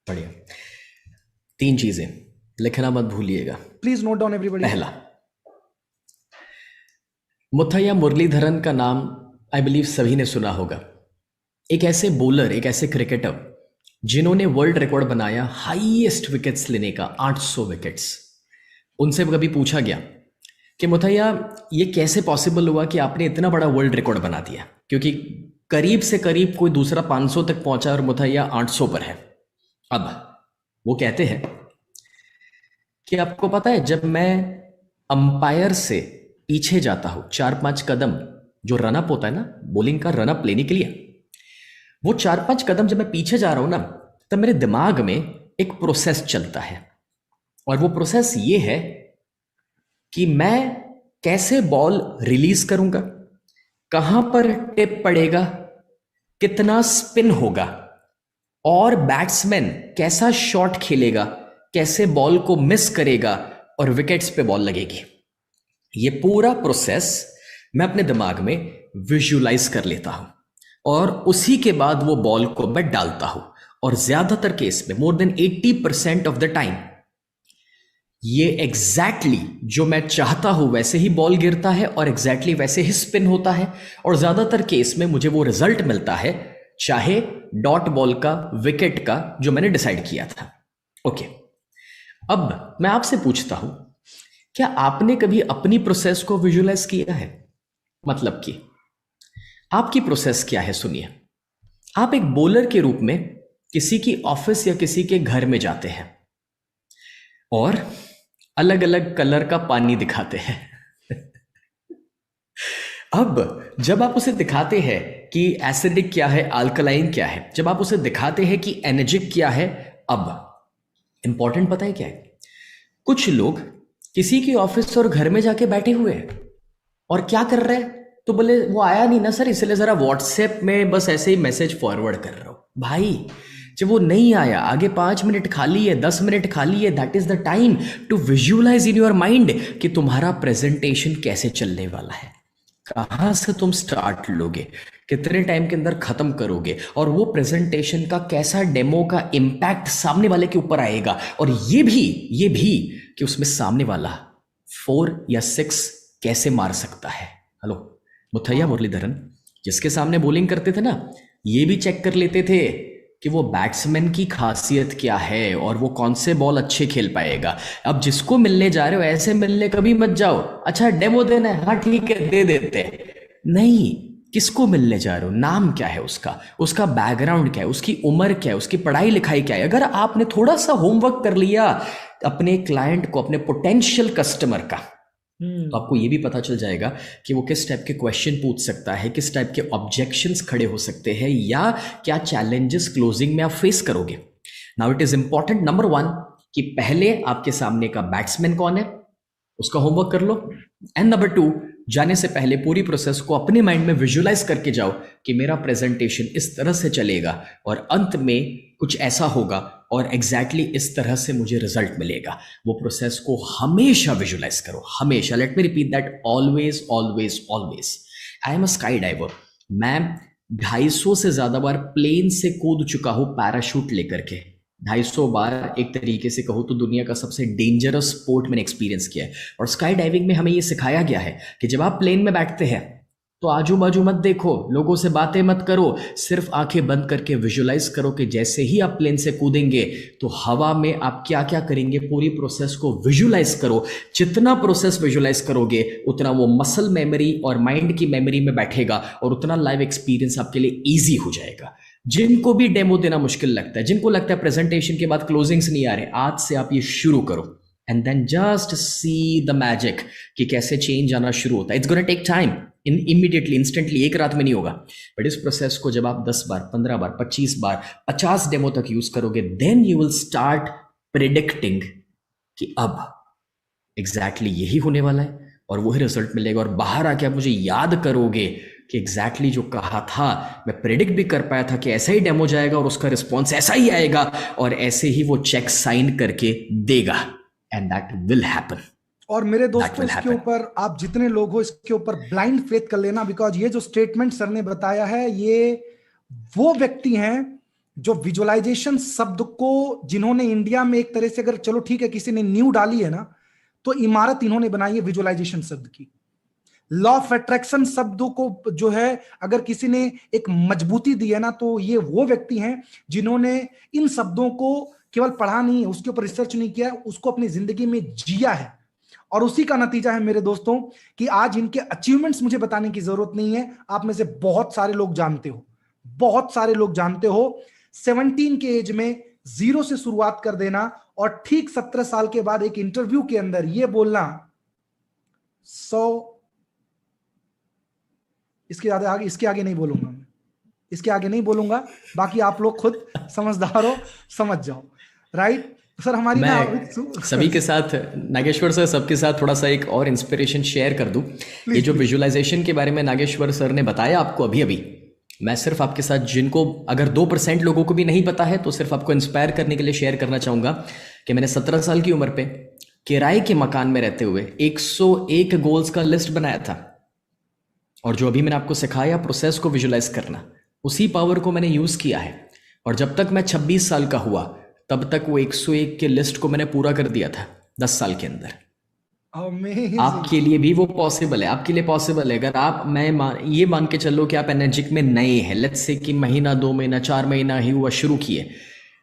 बढ़िया। तीन चीजें लिखना मत भूलिएगा। Please note down everybody. पहला, मुथैया मुरलीधरन का नाम आई बिलीव सभी ने सुना होगा। एक ऐसे बॉलर, एक ऐसे क्रिकेटर जिन्होंने वर्ल्ड रिकॉर्ड बनाया हाईएस्ट विकेट्स लेने का, 800 विकेट्स। उनसे कभी पूछा गया कि मुथैया ये कैसे पॉसिबल हुआ कि आपने इतना बड़ा वर्ल्ड रिकॉर्ड बना दिया, क्योंकि करीब से करीब कोई दूसरा 500 तक पहुंचा और मुथैया 800 पर है। अब वो कहते हैं कि आपको पता है, जब मैं अंपायर से पीछे जाता हूं 4-5 कदम, जो रनअप होता है ना बॉलिंग का, रनअप लेने के लिए, वो 4-5 कदम जब मैं पीछे जा रहा हूं ना, तब मेरे दिमाग में एक प्रोसेस चलता है। और वो प्रोसेस ये है कि मैं कैसे बॉल रिलीज करूंगा, कहां पर टिप पड़ेगा, कितना स्पिन होगा, और बैट्समैन कैसा शॉट खेलेगा, कैसे बॉल को मिस करेगा और विकेट्स पे बॉल लगेगी। ये पूरा प्रोसेस मैं अपने दिमाग में विजुलाइज कर लेता हूं और उसी के बाद वो बॉल को मैं डालता हूं। और ज्यादातर केस में, more than 80% of the time, ये एग्जैक्टली जो मैं चाहता हूं वैसे ही बॉल गिरता है और एग्जैक्टली वैसे ही स्पिन होता है। और ज्यादातर केस में मुझे वो रिजल्ट मिलता है, चाहे डॉट बॉल का, विकेट का, जो मैंने डिसाइड किया था। ओके, अब मैं आपसे पूछता हूं, क्या आपने कभी अपनी प्रोसेस को विजुलाइज किया है? मतलब कि आपकी प्रोसेस क्या है? सुनिए, आप एक बॉलर के रूप में किसी की ऑफिस या किसी के घर में जाते हैं और अलग अलग कलर का पानी दिखाते हैं। अब जब आप उसे दिखाते हैं कि एसिडिक क्या है, अल्कलाइन क्या है, जब आप उसे दिखाते हैं कि एनर्जिक क्या है, अब इंपॉर्टेंट पता है क्या है? कुछ लोग किसी की ऑफिस और घर में जाके बैठे हुए हैं और क्या कर रहे हैं, तो बोले वो आया नहीं ना सर, इसलिए जरा व्हाट्सएप में बस ऐसे ही मैसेज फॉरवर्ड कर रहा हूं। भाई, जब वो नहीं आया, आगे 5 मिनट खाली है, 10 मिनट खाली है, that is the time to visualise in your mind कि तुम्हारा प्रेजेंटेशन कैसे चलने वाला है, कहां से तुम स्टार्ट लोगे, कितने टाइम के अंदर खत्म करोगे, और वो प्रेजेंटेशन का कैसा डेमो का इम्पैक्ट सामने वाले के ऊपर आएगा। और ये भी कि उसमें सामने वाला 4 या 6 कैसे मार सकता है। हेलो, मुथैया मुरलीधरन जिसके सामने बॉलिंग करते थे ना, ये भी चेक कर लेते थे कि वो बैट्समैन की खासियत क्या है और वो कौन से बॉल अच्छे खेल पाएगा। अब जिसको मिलने जा रहे हो, ऐसे मिलने कभी मत जाओ, अच्छा डेमो देना है, हाँ ठीक है दे देते हैं। नहीं, किसको मिलने जा रहे हो, नाम क्या है उसका, उसका बैकग्राउंड क्या है, उसकी उम्र क्या है, उसकी पढ़ाई लिखाई क्या है। अगर आपने थोड़ा सा होमवर्क कर लिया अपने क्लाइंट को, अपने पोटेंशियल कस्टमर का, तो आपको ये भी पता चल जाएगा कि वो किस टाइप के क्वेश्चन पूछ सकता है, किस टाइप के ऑब्जेक्शंस खड़े हो सकते हैं, या क्या चैलेंजेस क्लोजिंग में आप फेस करोगे। Now it is important, number 1, कि पहले आपके सामने का बैट्समैन कौन है, उसका होमवर्क कर लो। एंड नंबर 2, जाने से पहले पूरी प्रोसेस को अपने माइंड में विजुलाइज करके जाओ कि मेरा प्रेजेंटेशन इस तरह से चलेगा और अंत में कुछ ऐसा होगा और एग्जैक्टली इस तरह से मुझे रिजल्ट मिलेगा। वो प्रोसेस को हमेशा विजुलाइज करो, हमेशा। Let me repeat that, always always always. I am a sky diver. मैं 250 से ज्यादा बार प्लेन से कूद चुका हूं पैराशूट लेकर के। 250 बार, एक तरीके से कहो तो दुनिया का सबसे डेंजरस स्पोर्ट मैंने एक्सपीरियंस किया है। और स्काई डाइविंग में हमें ये सिखाया गया है कि जब आप प्लेन में बैठते हैं तो आजू बाजू मत देखो, लोगों से बातें मत करो, सिर्फ आंखें बंद करके विजुलाइज करो कि जैसे ही आप प्लेन से कूदेंगे तो हवा में आप क्या क्या करेंगे, पूरी प्रोसेस को विजुलाइज करो। जितना प्रोसेस विजुलाइज करोगे उतना वो मसल मेमोरी और माइंड की मेमोरी में बैठेगा और उतना लाइव एक्सपीरियंस आपके लिए ईजी हो जाएगा। जिनको भी डेमो देना मुश्किल लगता है, जिनको लगता है प्रेजेंटेशन के बाद क्लोजिंग्स नहीं आ रहे, आज से आप ये शुरू करो and then just see the magic कि कैसे चेंज आना शुरू होता है। It's gonna take time, immediately, instantly, एक रात में नहीं होगा। बट इस प्रोसेस को जब आप 10 बार, 15 बार, 25 बार, 50 डेमो तक यूज करोगे, then you will start predicting कि अब एग्जैक्टली यही होने वाला है और वही रिजल्ट मिलेगा। और बाहर आके आप मुझे याद करोगे कि एग्जैक्टली जो कहा था, मैं प्रेडिक्ट भी कर पाया था कि ऐसा ही डेमो जाएगा और उसका रिस्पॉन्स ऐसा ही आएगा और ऐसे ही वो चेक साइन करके देगा। And that will happen. और मेरे दोस्तों, इसके ऊपर आप जितने लोग हो, इसके ऊपर ब्लाइंड फेथ कर लेना, बिकॉज ये जो स्टेटमेंट सर ने बताया है, ये वो व्यक्ति हैं जो विजुअलाइजेशन शब्द को जिन्होंने इंडिया में एक तरह से, अगर चलो ठीक है किसी ने नींव डाली है ना, तो इमारत इन्होंने बनाई है विजुअलाइजेशन शब्द की। लॉ ऑफ अट्रैक्शन शब्दों को जो है अगर किसी ने एक मजबूती दी है ना, तो ये वो व्यक्ति हैं जिन्होंने इन शब्दों को केवल पढ़ा नहीं है, उसके ऊपर रिसर्च नहीं किया है, उसको अपनी जिंदगी में जिया है। और उसी का नतीजा है मेरे दोस्तों कि आज इनके अचीवमेंट्स मुझे बताने की जरूरत नहीं है, आप में से बहुत सारे लोग जानते हो, बहुत सारे लोग जानते हो। 17 के एज में 0 से शुरुआत कर देना और ठीक 17 साल के बाद एक इंटरव्यू के अंदर ये बोलना 100, इसके आगे नहीं बोलूंगा मैं, इसके आगे नहीं बोलूंगा, बाकी आप लोग खुद समझदार हो, समझ जाओ। राइट सर, हमारी मैं सभी के साथ, नागेश्वर सर, सबके साथ थोड़ा सा एक और इंस्पिरेशन शेयर कर दूं। ये जो विजुअलाइजेशन के बारे में नागेश्वर सर ने बताया आपको अभी अभी, मैं सिर्फ आपके साथ, जिनको अगर 2% लोगों को भी नहीं पता है, तो सिर्फ आपको इंस्पायर करने के लिए शेयर करना चाहूंगा कि मैंने 17 साल की उम्र पे किराए के मकान में रहते हुए 101 गोल्स का लिस्ट बनाया था। और जो अभी मैंने आपको सिखाया प्रोसेस को विजुअलाइज करना, उसी पावर को मैंने यूज किया है। और जब तक मैं 26 साल का हुआ तब तक वो 101 के लिस्ट को मैंने पूरा कर दिया था 10 साल के अंदर। आपके लिए भी वो पॉसिबल है, आपके लिए पॉसिबल है। अगर आप, ये मान के चलो कि आप एनर्जिक में नए हैं, लेट्स से कि महीना, 2 महीना, 4 महीना ही हुआ शुरू किए,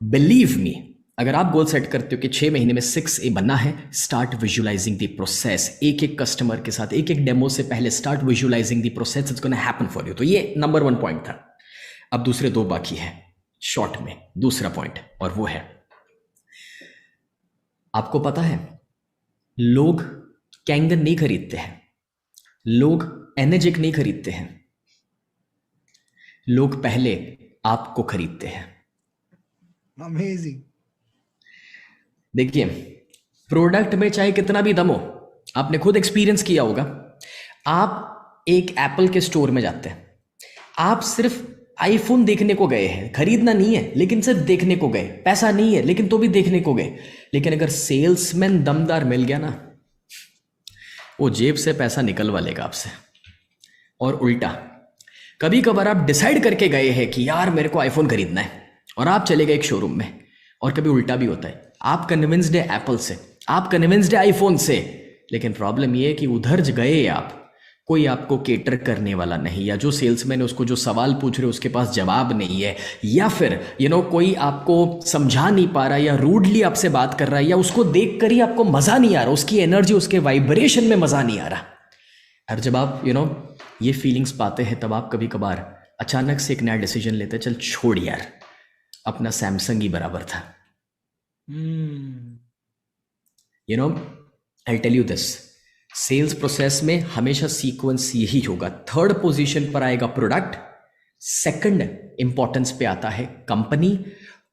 बिलीव मी, अगर आप गोल सेट करते हो कि 6 महीने में 6A बनना है, स्टार्ट विजुअलाइजिंग द प्रोसेस। एक एक कस्टमर के साथ, एक एक डेमो से पहले start visualising the process, it's gonna happen for you. तो ये नंबर 1 पॉइंट था। अब दूसरे 2 बाकी है शॉर्ट में। दूसरा पॉइंट, और वो है, आपको पता है लोग कैंगन नहीं खरीदते हैं, लोग एनर्जिक नहीं खरीदते हैं, लोग पहले आपको खरीदते हैं। अमेजिंग। देखिए, प्रोडक्ट में चाहे कितना भी दम हो, आपने खुद एक्सपीरियंस किया होगा। आप एक एप्पल के स्टोर में जाते हैं, आप सिर्फ आईफोन देखने को गए हैं, खरीदना नहीं है, लेकिन सिर्फ देखने को गए, पैसा नहीं है लेकिन तो भी देखने को गए। लेकिन अगर सेल्समैन दमदार मिल गया ना, वो जेब से पैसा निकलवा लेगा आपसे। और उल्टा, कभी कभार आप डिसाइड करके गए हैं कि यार मेरे को आईफोन खरीदना है, और आप चले गए एक शोरूम में, और कभी उल्टा भी होता है, आप कन्विंस्ड है एप्पल से, आप कन्विंस्ड है आईफोन से, लेकिन प्रॉब्लम ये है कि उधर गए आप, कोई आपको केटर करने वाला नहीं, या जो सेल्समैन है उसको जो सवाल पूछ रहे उसके पास जवाब नहीं है, या फिर कोई आपको समझा नहीं पा रहा, या रूडली आपसे बात कर रहा है, या उसको देख कर ही आपको मजा नहीं आ रहा, उसकी एनर्जी, उसके वाइब्रेशन में मजा नहीं आ रहा। और जब आप ये फीलिंग्स पाते हैं, तब आप कभी कभार अचानक से एक नया डिसीजन लेते हैं, चल छोड़ यार, अपना सैमसंग ही बराबर था। I tell you this, sales process में हमेशा सीक्वेंस यही होगा। 3rd पोजीशन पर आएगा प्रोडक्ट, 2nd इंपॉर्टेंस पे आता है कंपनी,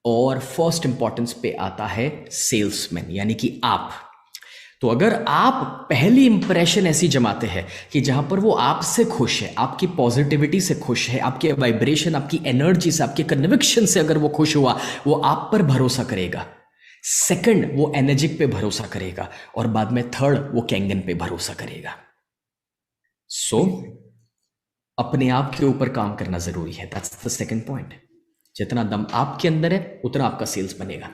और 1st इंपॉर्टेंस पे आता है सेल्समैन, यानी कि आप। तो अगर आप पहली इंप्रेशन ऐसी जमाते हैं कि जहां पर वो आपसे खुश है, आपकी पॉजिटिविटी से खुश है, आपके वाइब्रेशन, आपकी एनर्जी से, आपके कन्विक्शन से अगर वो खुश हुआ, वो आप पर भरोसा करेगा। 2nd वो एनर्जिक पे भरोसा करेगा, और बाद में 3rd वो कैंगन पे भरोसा करेगा। सो अपने आप के ऊपर काम करना जरूरी है। That's the 2nd point. जितना दम आपके अंदर है उतना आपका सेल्स बनेगा।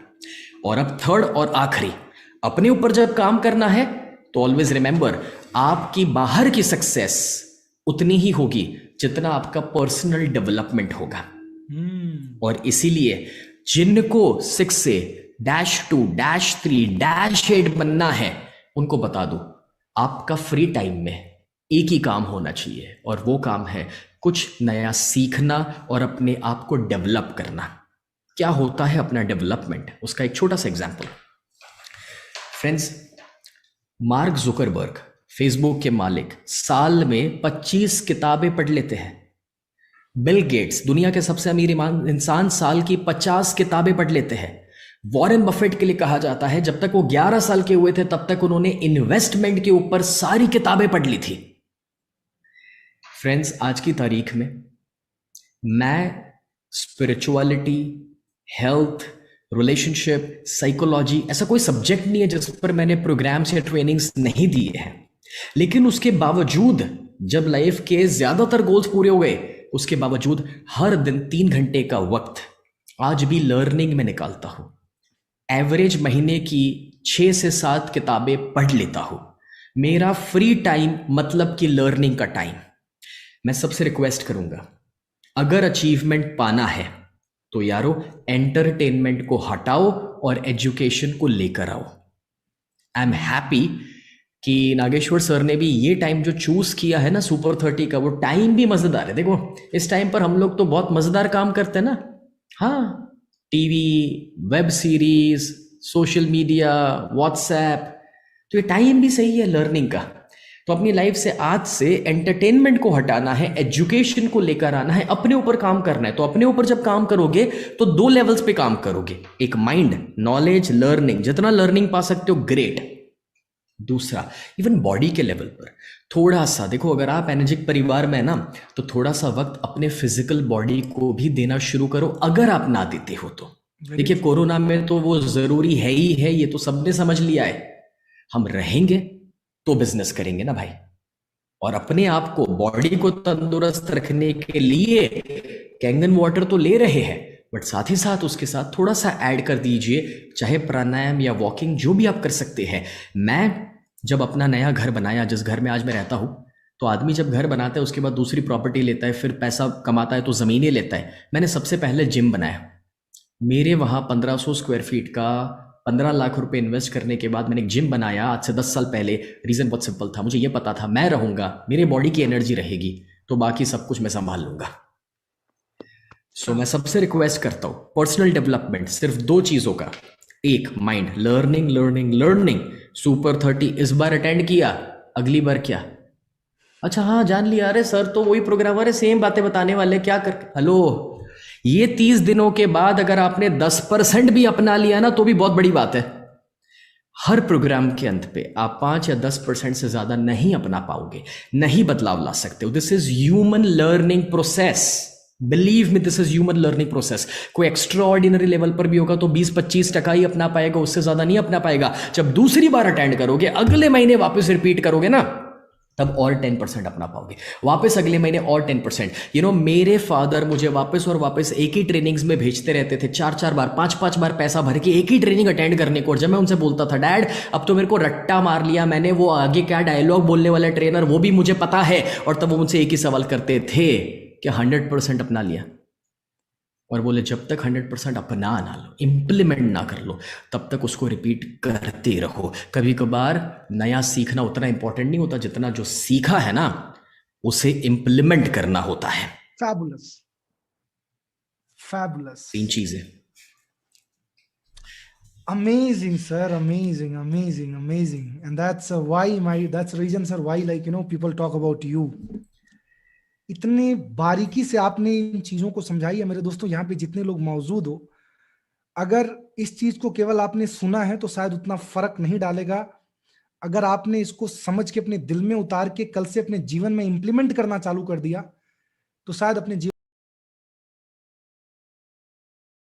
और अब 3rd और आखिरी, अपने ऊपर जब काम करना है तो ऑलवेज रिमेंबर, आपकी बाहर की सक्सेस उतनी ही होगी जितना आपका पर्सनल डेवलपमेंट होगा। और इसीलिए जिनको 6 से -2, -3, -8 बनना है, उनको बता दो, आपका फ्री टाइम में एक ही काम होना चाहिए, और वो काम है कुछ नया सीखना और अपने आप को डेवलप करना। क्या होता है अपना डेवलपमेंट, उसका एक छोटा सा example. Friends, mark Zuckerberg, Facebook के मालिक, साल में 25 किताबें पढ़ लेते हैं। बिल गेट्स, दुनिया के सबसे अमीर इंसान, साल की 50 किताबें पढ़ लेते हैं। वॉरेन बफेट के लिए कहा जाता है जब तक वो 11 साल के हुए थे तब तक उन्होंने इन्वेस्टमेंट के ऊपर सारी किताबें पढ़ ली थी। फ्रेंड्स, आज की तारीख में मैं स्पिरिचुअलिटी, हेल्थ, रिलेशनशिप, साइकोलॉजी, ऐसा कोई सब्जेक्ट नहीं है जिस पर मैंने प्रोग्राम्स या ट्रेनिंग्स नहीं दिए हैं। लेकिन उसके बावजूद जब लाइफ के ज्यादातर गोल्स पूरे हो गए, उसके बावजूद हर दिन 3 घंटे का वक्त आज भी लर्निंग में निकालता हूं। एवरेज महीने की 6 से 7 किताबें पढ़ लेता हूं। मेरा फ्री टाइम मतलब कि लर्निंग का टाइम। मैं सबसे रिक्वेस्ट करूंगा, अगर अचीवमेंट पाना है तो यारो एंटरटेनमेंट को हटाओ और एजुकेशन को लेकर आओ। आई एम हैप्पी कि नागेश्वर सर ने भी ये टाइम जो चूज किया है ना सुपर 30 का, वो टाइम भी मजेदार है। देखो इस टाइम पर हम लोग तो बहुत मजेदार काम करते हैं ना। हाँ, TV, web series, social media, WhatsApp, तो ये टाइम भी सही है लर्निंग का। तो अपनी लाइफ से आज से एंटरटेनमेंट को हटाना है, एजुकेशन को लेकर आना है, अपने ऊपर काम करना है। तो अपने ऊपर जब काम करोगे तो 2 लेवल्स पे काम करोगे। एक माइंड, नॉलेज, लर्निंग, जितना लर्निंग पा सकते हो ग्रेट। दूसरा इवन बॉडी के लेवल पर थोड़ा सा देखो, अगर आप एनर्जिक परिवार में है ना, तो थोड़ा सा वक्त अपने फिजिकल बॉडी को भी देना शुरू करो, अगर आप ना देते हो तो। देखिए कोरोना में तो वो जरूरी है ही है, ये तो सबने समझ लिया है। हम रहेंगे तो बिजनेस करेंगे ना भाई, और अपने आप को, बॉडी को तंदुरुस्त रखने के लिए कैंगन वाटर तो ले रहे हैं, बट साथ ही साथ उसके साथ थोड़ा सा ऐड कर दीजिए, चाहे प्राणायाम या वॉकिंग, जो भी आप कर सकते हैं। मैं जब अपना नया घर बनाया, जिस घर में आज मैं रहता हूं, तो आदमी जब घर बनाता है उसके बाद दूसरी प्रॉपर्टी लेता है, फिर पैसा कमाता है तो जमीनें लेता है। मैंने सबसे पहले जिम बनाया। मेरे वहां 1500 स्क्वायर फीट का 15 लाख रुपए इन्वेस्ट करने के बाद मैंने एक जिम बनाया आज से 10 साल पहले। रीजन बहुत सिंपल था, मुझे ये पता था मैं रहूंगा, मेरे बॉडी की एनर्जी रहेगी, तो बाकी सब कुछ मैं संभाल लूंगा। सो मैं सबसे रिक्वेस्ट करता हूं, पर्सनल डेवलपमेंट सिर्फ 2 चीजों का। एक mind, learning learning learning. Super 30 इस बार अटेंड किया, अगली बार क्या? अच्छा हाँ जान लिया, अरे सर तो वही प्रोग्रामर है, सेम बातें बताने वाले, क्या कर। हेलो, ये 30 दिनों के बाद अगर आपने 10% भी अपना लिया ना तो भी बहुत बड़ी बात है। हर प्रोग्राम के अंत पे आप 5 या 10% से ज्यादा नहीं अपना पाओगे, नहीं बदलाव ला सकते हो। This is human learning process, believe me, this is human learning process. कोई एक्स्ट्रा ऑर्डिनरी लेवल पर भी होगा तो 20-25% ही अपना पाएगा, उससे ज्यादा नहीं अपना पाएगा। जब दूसरी बार अटेंड करोगे, अगले महीने वापस रिपीट करोगे ना, तब और 10% अपना पाओगे, वापस अगले महीने और 10%। मेरे फादर मुझे वापस और वापस एक ही ट्रेनिंग्स में भेजते रहते थे, 4-4 बार 5-5 बार पैसा भर के एक ही ट्रेनिंग अटेंड करने को। और जब मैं उनसे बोलता था डैड अब तो मेरे को रट्टा मार लिया मैंने, वो आगे क्या डायलॉग बोलने वाला ट्रेनर वो भी मुझे पता है, और तब वो मुझसे एक ही सवाल करते थे कि 100% अपना लिया? और बोले जब तक 100% अपना ना लो, इंप्लीमेंट ना कर लो, तब तक उसको रिपीट करते रहो। कभी कभार नया सीखना उतना इंपॉर्टेंट नहीं होता जितना जो सीखा है ना उसे इंप्लीमेंट करना होता है। फैबुलस, फैबुलस, 3 चीजें। amazing sir, amazing, amazing, amazing. And that's that's the reason sir why, like, people talk about you. इतने बारीकी से आपने इन चीजों को समझाई है मेरे दोस्तों। यहाँ पे जितने लोग मौजूद हो, अगर इस चीज को केवल आपने सुना है तो शायद उतना फर्क नहीं डालेगा। अगर आपने इसको समझ के अपने दिल में उतार के कल से अपने जीवन में इंप्लीमेंट करना चालू कर दिया तो शायद अपने जीवन